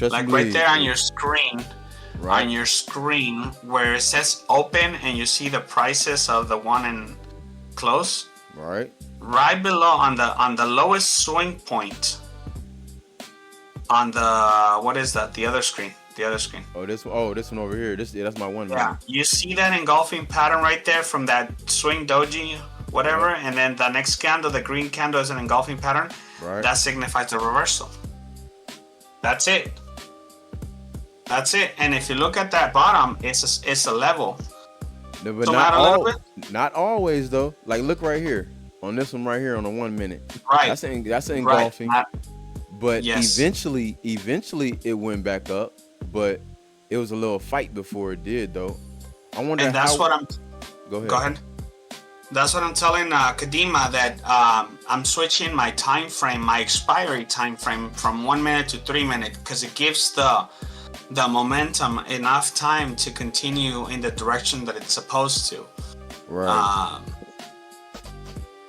Trust and Like right believe. there on your screen, Right. where it says open and you see the prices of the one in close, Right. right below on the lowest swing point on the what is that? The other screen. The other screen. Oh, this one over here. That's my 1 minute. Yeah, you see that engulfing pattern right there from that swing doji, whatever, Yep. and then the next candle, the green candle, is an engulfing pattern. Right. That signifies a reversal. That's it. That's it. And if you look at that bottom, it's a level. No, but Zoom not out a little all. bit. Not always though. Like look right here on this one right here on the 1 minute. Right. That's Right. engulfing. But Yes. eventually it went back up. But it was a little fight before it did though. I wonder And that's how. what I'm. Go ahead. Go ahead. That's what I'm telling Kadima, that I'm switching my time frame, my expiry time frame, from 1 minute to 3 minutes, because it gives the momentum enough time to continue in the direction that it's supposed to. Right.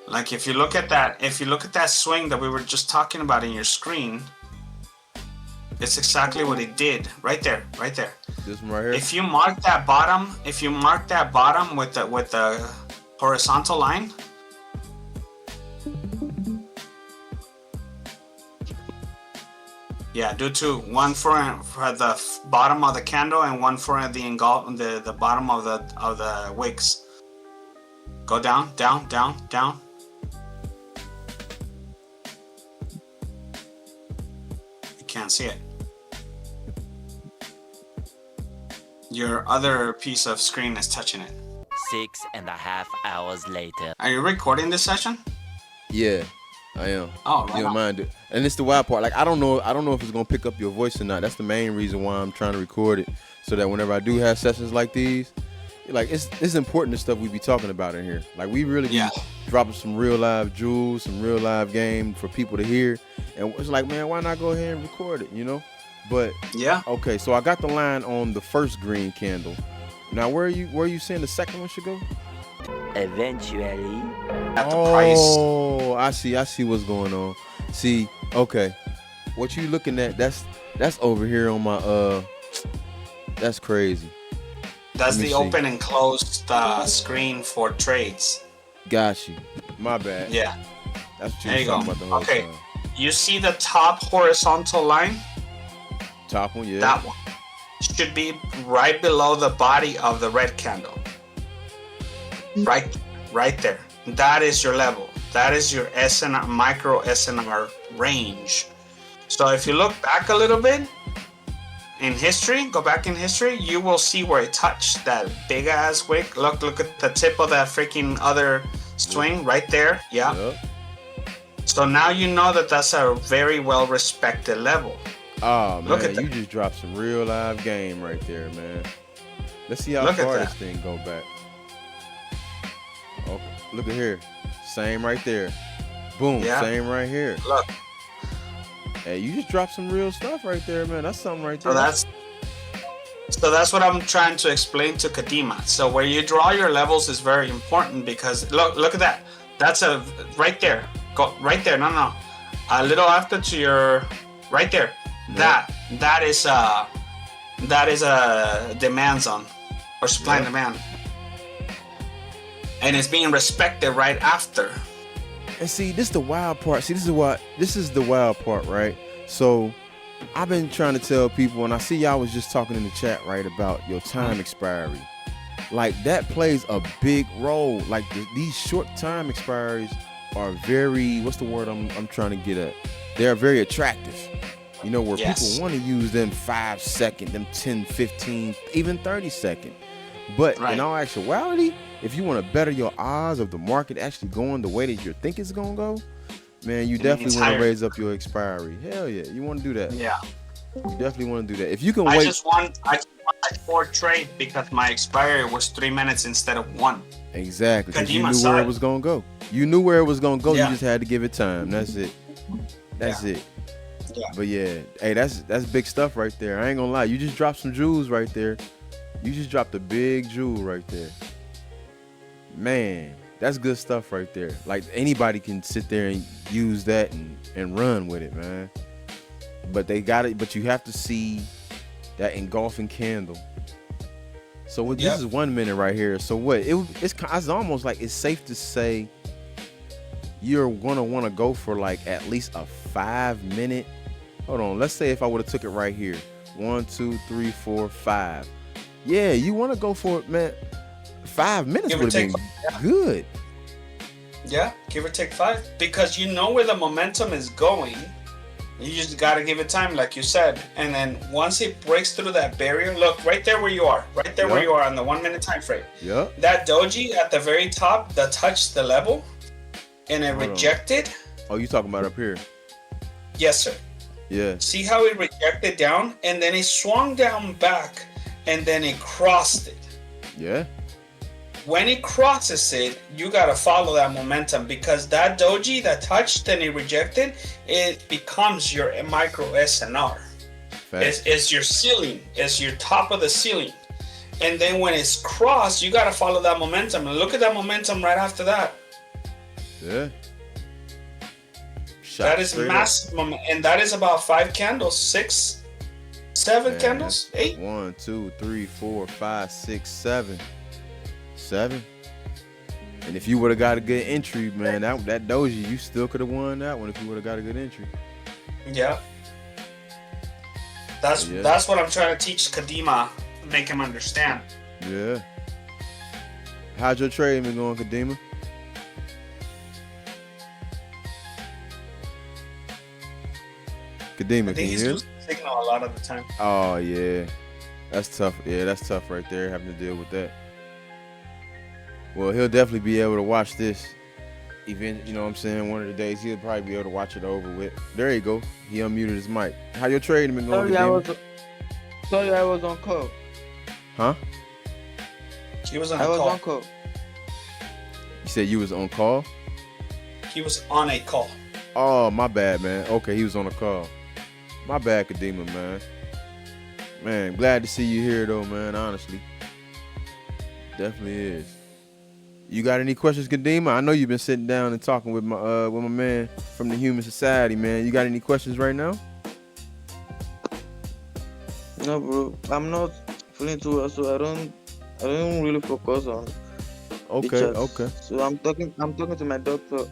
Like if you look at that swing that we were just talking about in your screen, it's exactly what it did right there. This one right here. If you mark that bottom, with the horizontal line, yeah, do two. One for the bottom of the candle and one for the bottom of the wicks. Go down, down, down, down. You can't see it. Your other piece of screen is touching it. 6.5 hours later. Are you recording this session? Yeah, I am. Oh, right You don't on. mind it. And it's the wild part. Like I don't know if it's gonna pick up your voice or not. That's the main reason why I'm trying to record it, so that whenever I do have sessions like these, like it's important, the stuff we be talking about in here. Like we really be dropping some real live jewels, some real live game for people to hear. And it's like, man, why not go ahead and record it, you know? But yeah. Okay, so I got the line on the first green candle. Now where are you saying the second one should go? Eventually. At the price. Oh, I see what's going on. See, okay. What you looking at, that's over here on my that's crazy. That's Let me the see. open and closed screen for trades. Got you. My bad. Yeah. That's what you There was you go. talking about the whole Okay. time. You see the top horizontal line? Top one, yeah. That one should be right below the body of the red candle. Right there. That is your level. That is your SNR, micro SNR range. So if you look back a little bit in history, go back in history, you will see where it touched that big ass wick. Look at the tip of that freaking other swing right there. Yeah. Yep. So now you know that that's a very well respected level. Oh Look man, at that. you just dropped some real live game right there, man. Let's see how Look at far that. this thing go back. Okay, look at here. Same right there. Boom, Yeah. same right here. Look. Hey, you just dropped some real stuff right there, man. That's something right there. So that's what I'm trying to explain to Kadima. So where you draw your levels is very important, because look at that. That's a right there. Go right there. No. A little after to your right there. Yeah. That is a demand zone, or supply and demand. And it's being respected right after. And see, this is the wild part. See, this is the wild part, right? So I've been trying to tell people, and I see y'all was just talking in the chat, right, about your time expiry. Like that plays a big role. Like these short time expiries are very, what's the word I'm trying to get at? They're very attractive. You know, where Yes. people want to use them 5 second, them 10, 15, even 30 second. But Right. in all actuality, if you want to better your odds of the market actually going the way that you think it's going to go, man, you definitely want higher. to raise up your expiry. Hell yeah, you want to do that. Yeah. You definitely want to do that. If you can I wait. just won 4 trade because my expiry was 3 minutes instead of 1. Exactly, because you Kadima knew saw where it. it was going to go. You knew where it was going to go. Yeah. You just had to give it time. That's it. That's it. Yeah. But yeah, hey, that's big stuff right there. I ain't gonna lie. You just dropped some jewels right there. You just dropped a big jewel right there. Man, that's good stuff right there. Like anybody can sit there and use that and run with it, man. but they got it. But you have to see that engulfing candle. So this Yep. is 1 minute right here. So what? It's almost like it's safe to say you're gonna want to go for like at least a 5 minute. Hold on. Let's say if I would have took it right here, 1, 2, 3, 4, 5. Yeah, you want to go for it, man. 5 minutes Give or would have take been good. Yeah, give or take 5, because you know where the momentum is going. You just got to give it time, like you said. And then once it breaks through that barrier, look right there where you are, where Yep. you are on the 1 minute time frame. Yep. That doji at the very top that touched the level and it Hold on. rejected. Oh, you talking about up here? Yes, sir. Yeah. See how it rejected down, and then it swung down back, and then it crossed it. Yeah. When it crosses it, you gotta follow that momentum, because that doji that touched and it rejected, it becomes your micro SNR. Facts. It's your ceiling. It's your top of the ceiling. And then when it's crossed, you gotta follow that momentum. And look at that momentum right after that. Yeah. Shot That is straight up. massive moment, and that is about 5 candles, 6, 7 Man. candles, 8. 1, 2, 3, 4, 5, 6, 7. 7. And if you would have got a good entry, man, that doji, you still could have won that one if you would have got a good entry. Yeah. That's what I'm trying to teach Kadima, make him understand. Yeah. How's your trade been going, Kadima? Kadima, I can think you he's hear? losing signal a lot of the time. Oh yeah, that's tough. Yeah, that's tough right there, having to deal with that. Well, he'll definitely be able to watch this event. You know what I'm saying? One of the days he'll probably be able to watch it over with. There you go. He unmuted his mic. How your trading been going? Sorry, I was on call. Huh? He was on I a was call. on call. You said you was on call? He was on a call. Oh, my bad, man. Okay, he was on a call. My bad, Kadima, man. Man, glad to see you here, though, man, honestly. Definitely is. You got any questions, Kadima? I know you've been sitting down and talking with my man from the Human Society, man. You got any questions right now? No, bro, I'm not feeling too well, so I don't really focus on Okay, the chat. okay. So I'm talking to my doctor.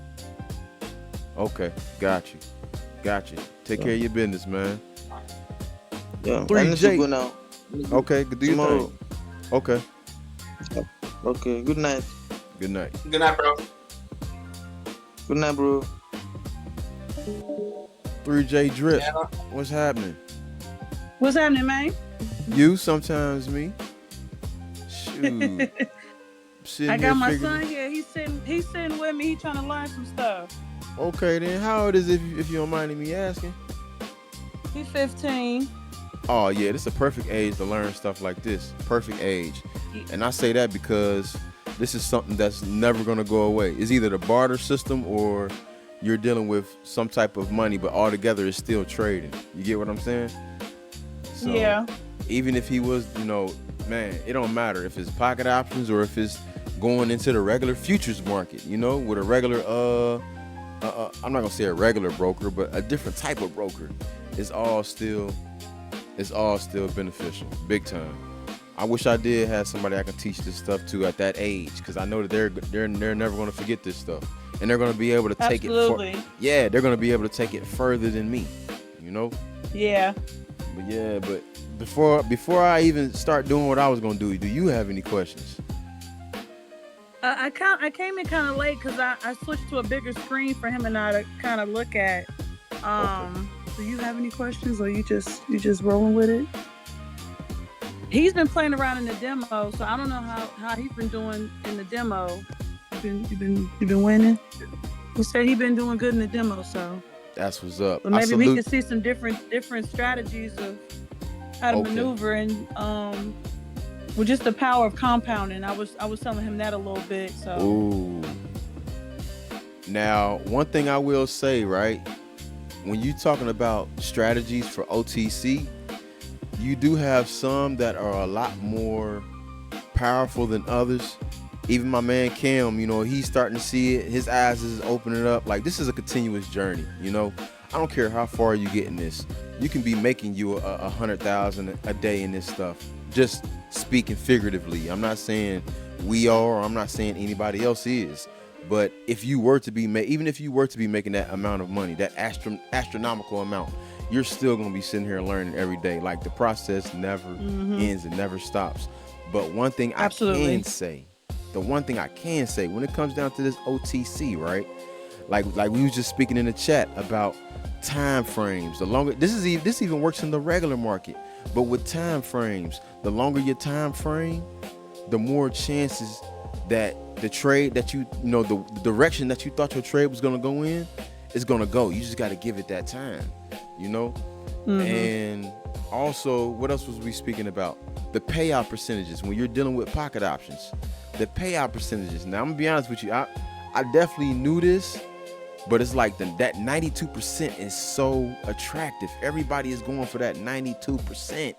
Okay, got you. Take care of your business, man. Yeah, I 3J. need to go now. Okay, do your Tomorrow. thing. Okay, Okay, good night. good night. Good night, bro. Good night, bro. 3J Drip, Yeah. what's happening? What's happening, man? You, sometimes me. Shoot. Sitting I here got my figuring- son here. He's sitting with me. He's trying to learn some stuff. Okay, then how old is it if you don't mind me asking? He's 15. Oh yeah, this is a perfect age to learn stuff like this. Perfect age. And I say that because this is something that's never gonna go away. It's either the barter system or you're dealing with some type of money, but altogether it's still trading. You get what I'm saying? So, Yeah. even if he was, man, it don't matter if it's pocket options or if it's going into the regular futures market, with a regular I'm not gonna say a regular broker, but a different type of broker. It's all still beneficial, big time. I wish I did have somebody I could teach this stuff to at that age, because I know that they're never gonna forget this stuff, and they're gonna be able to take Absolutely. they're gonna be able to take it further than me, Yeah. But before I even start doing what I was gonna do you have any questions? I came in kind of late because I switched to a bigger screen for him and I to kind of look at. Do you have any questions, or you just rolling with it? He's been playing around in the demo, so I don't know how he's been doing in the demo. You been winning. He said he's been doing good in the demo, so. That's what's up. But maybe we can see some different strategies of how to Okay. maneuver and with just the power of compounding. I was telling him that a little bit. So Ooh. Now, one thing I will say, right? When you're talking about strategies for OTC, you do have some that are a lot more powerful than others. Even my man Cam, he's starting to see it. His eyes is opening up. Like, this is a continuous journey, I don't care how far you get in this. you can be making you 100,000 a day in this stuff. Just speaking figuratively. I'm not saying we are, or I'm not saying anybody else is. But if you were to be even if you were to be making that amount of money, that astronomical amount, you're still gonna be sitting here learning every day. Like the process never ends, it never stops. But one thing I can say, when it comes down to this OTC, right? Like we was just speaking in the chat about time frames. The longer this even works in the regular market, but with time frames, the longer your time frame, the more chances that the trade that the direction that you thought your trade was gonna go in is gonna go. You just got to give it that time, And also, what else was we speaking about? The payout percentages when you're dealing with pocket options. The payout percentages. Now I'm gonna be honest with you, I definitely knew this, but it's like that 92% is so attractive. Everybody is going for that 92%,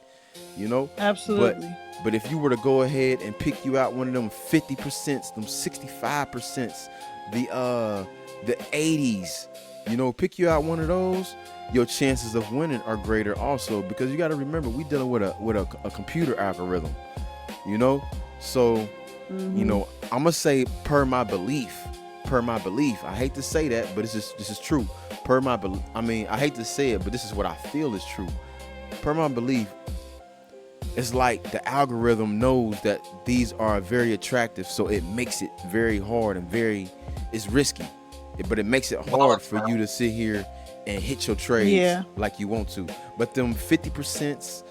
Absolutely. But if you were to go ahead and pick you out one of them 50%, them 65%, the 80s, pick you out one of those, your chances of winning are greater also, because you got to remember, we dealing with a computer algorithm, So, I'm gonna say per my belief. I hate to say that, but this is true. I hate to say it, but this is what I feel is true. Per my belief, it's like the algorithm knows that these are very attractive, so it makes it very hard and it's risky, but it makes it hard for you to sit here and hit your trades like you want to. But them 50%,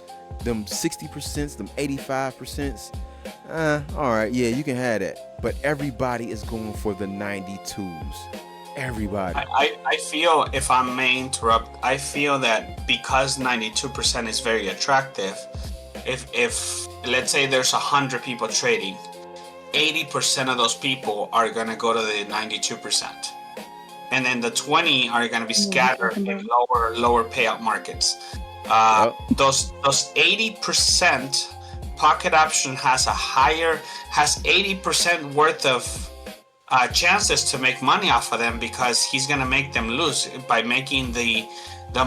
them 60%, them 85%, all right, yeah, you can have that. But everybody is going for the 92s. Everybody. I feel, if I may interrupt, I feel that because 92% is very attractive, if let's say there's 100 people trading, 80% of those people are going to go to the 92%. And then the 20 are going to be scattered in lower payout markets. Those 80%, pocket option has 80% worth of chances to make money off of them, because he's going to make them lose by making the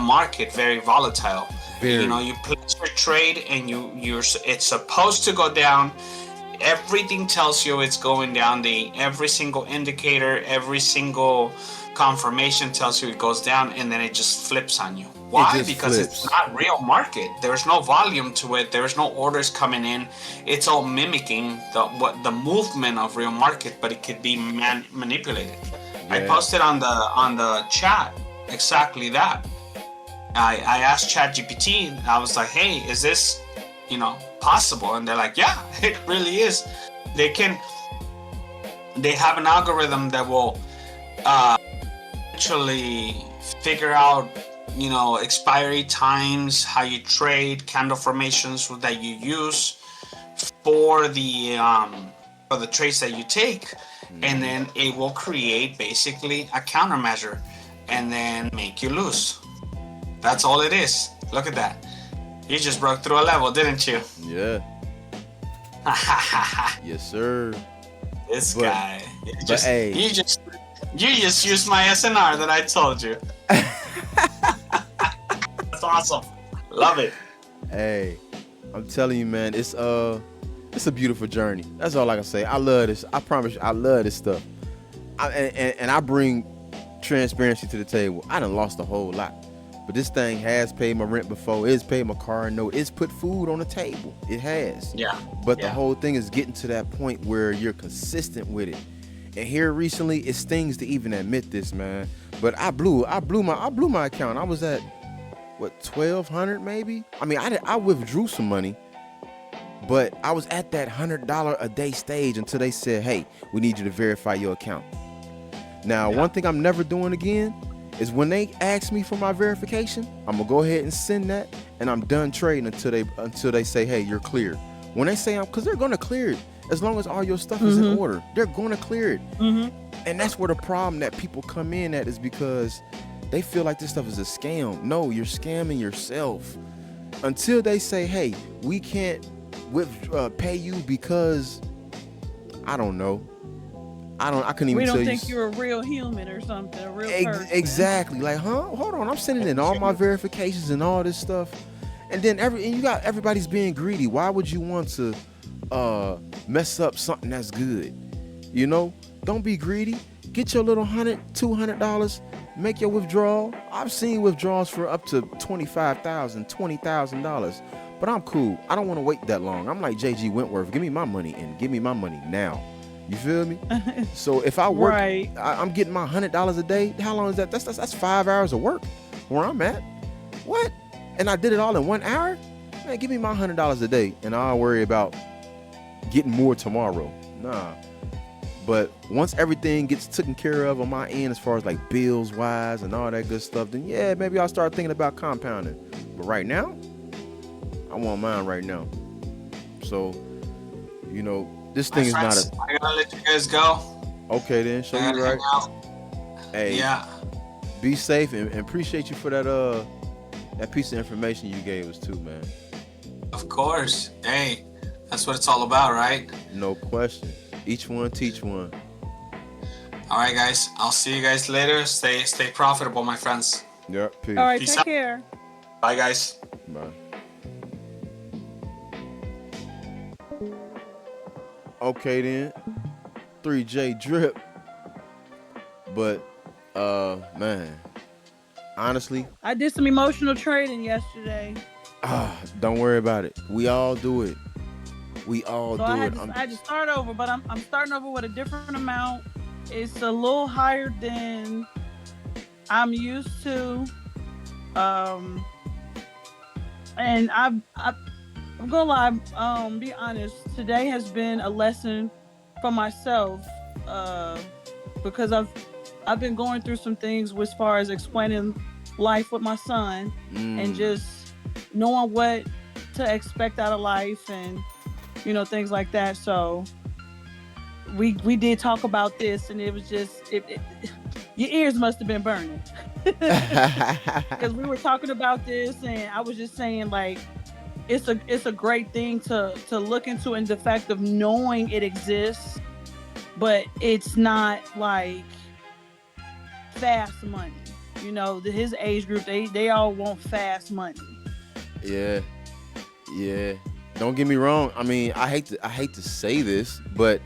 market very volatile. You place your trade and it's supposed to go down. Everything tells you it's going down. Every single indicator, every single confirmation tells you it goes down, and then it just flips on you. Why? Because it's not real market. There's no volume to it. There's no orders coming in. It's all mimicking the movement of real market, but it could be manipulated. Yeah. I posted on the chat exactly that. I asked ChatGPT, I was like, hey, is this, possible? And they're like, yeah, it really is. They have an algorithm that will actually figure out, expiry times, how you trade, candle formations that you use for the trades that you take. And then it will create basically a countermeasure and then make you lose. That's all it is. Look at that. You just broke through a level, didn't you? Yeah. Yes, sir. This guy. You just used my SNR that I told you. That's awesome. Love it. Hey, I'm telling you, man, it's a beautiful journey. That's all I can say. I love this. I promise you, I love this stuff. And I bring transparency to the table. I done lost a whole lot. But this thing has paid my rent before. It's paid my car note. It's put food on the table. It has. Yeah. But the whole thing is getting to that point where you're consistent with it. And here recently, it stings to even admit this, man. But I blew my account. I was at what, 1,200 maybe? I mean, I withdrew some money, but I was at that $100 a day stage until they said, hey, we need you to verify your account. Now, one thing I'm never doing again is when they ask me for my verification, I'm gonna go ahead and send that, and I'm done trading until they say, hey, you're cleared. When they say, because they're gonna clear it as long as all your stuff is in order. They're gonna clear it. And that's where the problem that people come in at is because they feel like this stuff is a scam. No, you're scamming yourself. Until they say, hey, we can't pay you because, I don't know, I couldn't even We tell don't you. think you're a real human or something, a real person. Exactly. Like, huh? Hold on. I'm sending in all my verifications and all this stuff. And then you got everybody's being greedy. Why would you want to mess up something that's good? You know? Don't be greedy. Get your little $100, $200, make your withdrawal. I've seen withdrawals for up to $25,000, $20,000. But I'm cool. I don't want to wait that long. I'm like J.G. Wentworth. Give me my money and give me my money now. You feel me? So if I work, Right. I'm getting my $100 a day. How long is that? That's 5 hours of work where I'm at. What? And I did it all in 1 hour? Man, give me my $100 a day and I'll worry about getting more tomorrow. Nah. But once everything gets taken care of on my end as far as like bills wise and all that good stuff, then yeah, maybe I'll start thinking about compounding. But right now, I want mine right now. So, you know, this thing is not a... I gotta let you guys go. Okay then, show I you gotta right. hang out. Hey, Yeah. be safe and appreciate you for that piece of information you gave us too, man. Of course. Hey, that's what it's all about, right? No question. Each one teach one. All right, guys. I'll see you guys later. Stay profitable, my friends. Yep, peace. All right, Peace take out. care. Bye, guys. Bye. Okay then, 3J drip. But man, honestly, I did some emotional trading yesterday. don't worry about it. We all do it. We all So do I it. had to start over, but I'm starting over with a different amount. It's a little higher than I'm used to. And I'm gonna lie, be honest, today has been a lesson for myself, because I've been going through some things as far as explaining life with my son and just knowing what to expect out of life and things like that. So we did talk about this, and it was just your ears must have been burning because we were talking about this, and I was just saying like it's a great thing to look into, in the fact of knowing it exists, but it's not like fast money. His age group, they all want fast money. Yeah. Don't get me wrong. I mean, I hate to say this, but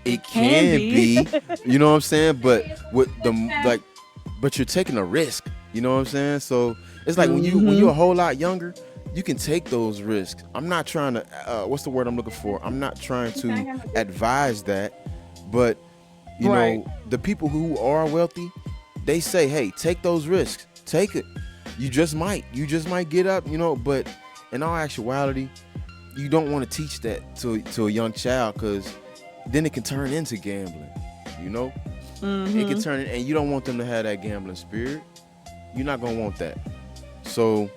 it can be. You know what I'm saying? But with but you're taking a risk. You know what I'm saying? So it's like when you're a whole lot younger, you can take those risks. I'm not trying to. What's the word I'm looking for? I'm not trying to advise that, but you know, the people who are wealthy, they say, hey, take those risks. Take it. You just might get up. But in all actuality, you don't want to teach that to a young child, because then it can turn into gambling. It can turn, and you don't want them to have that gambling spirit. You're not gonna want that. So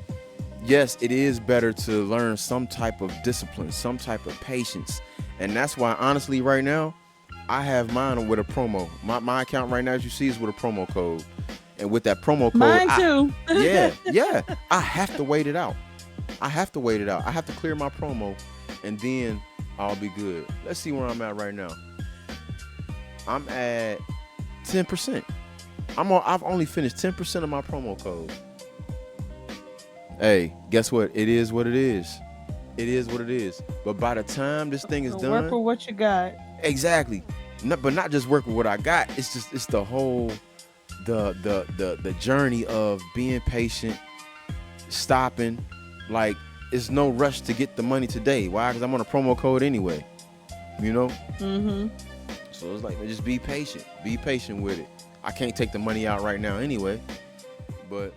yes, it is better to learn some type of discipline, some type of patience, and that's why honestly right now I have mine with a promo. My account right now, as you see, is with a promo code, and with that promo code, mine too. yeah, I have to wait it out. I have to clear my promo, and then I'll be good. Let's see where I'm at right now. I'm at 10%. I've only finished 10% of my promo code. Hey, guess what? It is what it is. It is what it is. But by the time this thing is So done, work with what you got. exactly. But not just work with what I got. It's the whole the journey of being patient, stopping. Like, it's no rush to get the money today. Why? Because I'm on a promo code anyway. So it's like, just be patient. Be patient with it. I can't take the money out right now anyway. But